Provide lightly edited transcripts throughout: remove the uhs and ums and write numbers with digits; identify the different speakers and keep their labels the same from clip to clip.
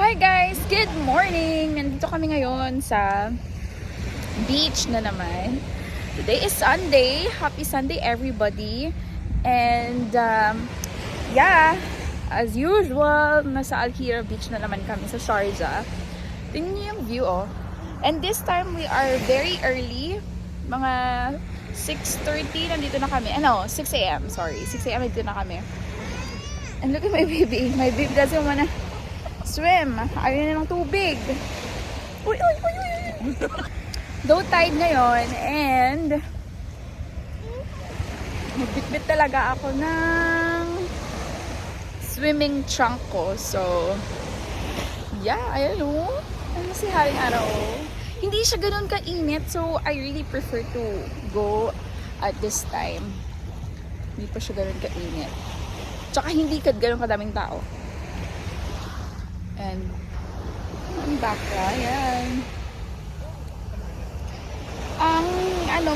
Speaker 1: Hi guys! Good morning! Nandito kami ngayon sa beach na naman. Today is Sunday. Happy Sunday everybody! And yeah, as usual, nasa Al-Hira Beach na naman kami sa Sharjah. Tingnan niyo yung view oh. And this time we are very early. Mga 6:30 nandito na kami. 6 a.m. Sorry. 6 a.m. nandito na kami. And look at my baby. My baby doesn't wanna swim. Ayaw na ng tubig. Uy, uy, uy, uy. Low tide ngayon and nagbitbit talaga ako ng swimming trunk ko. So, yeah, ayun o. Ano si haring araw? Hindi siya ganun kainit. So, I really prefer to go at this time. Hindi pa siya ganun kainit. Tsaka hindi ganun kadaming tao. And ang baka, yan.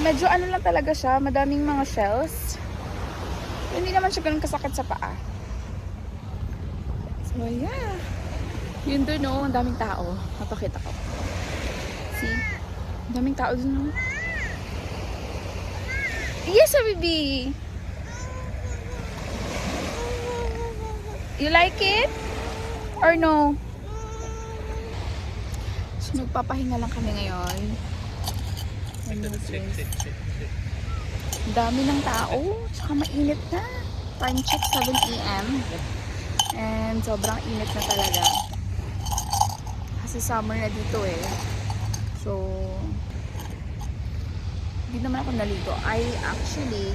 Speaker 1: Medyo lang talaga siya, madaming mga shells. Hindi naman siya ganun kasakit sa paa. So, yeah. Yun dun, oh, ang daming tao. Mapakita ko. See? Ang daming tao dun, oh. Yes, baby! You like it? Or no? So, nagpapahinga lang kami ngayon. Ang dami ng tao. Tsaka mainit na. Time check 7 a.m. And sobrang init na talaga. Kasi summer na dito eh. So, hindi naman ako naligo. I actually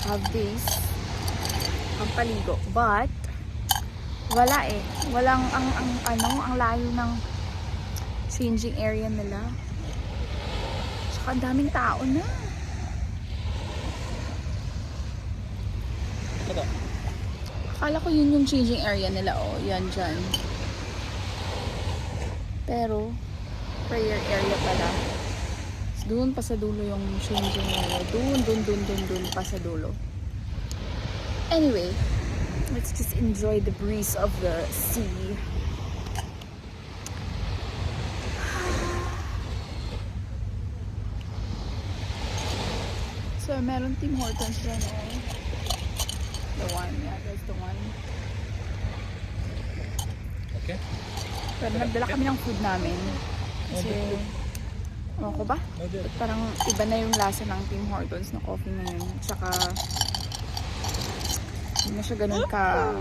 Speaker 1: have this pampaligo. But, wala eh. Walang ang layo ng changing area nila. Saka ang daming tao na. Akala ko yun yung changing area nila. Oh, yan dyan. Pero, prayer area pala. Doon pa sa dulo yung changing area. Doon pa sa dulo. Anyway, let's just enjoy the breeze of the sea. So, meron Tim Hortons dyan, oh. The one, yeah, that's the one.
Speaker 2: Okay.
Speaker 1: Pero nagdala kami ng food namin. Kasi, ano ko ba? Parang iba na yung lasa ng Tim Hortons na coffee ngayon. Tsaka, hindi na siya ganun ka,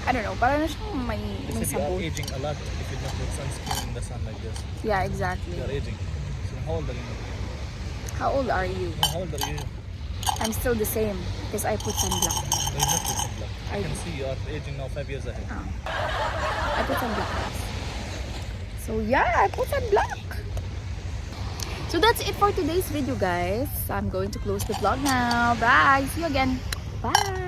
Speaker 1: I don't know, parang na siyang may
Speaker 2: You
Speaker 1: sabot.
Speaker 2: are aging a lot if you don't put sunscreen in the sun like this.
Speaker 1: Yeah, exactly.
Speaker 2: You are aging. So how old are you?
Speaker 1: How old are you?
Speaker 2: How old are you?
Speaker 1: I'm still the same because I put sunblock.
Speaker 2: You not put sunblock. I can see you are aging now 5 years ahead.
Speaker 1: I put sunblock. So yeah, I put sunblock. So that's it for today's video, guys. I'm going to close the vlog now. Bye. See you again. Bye.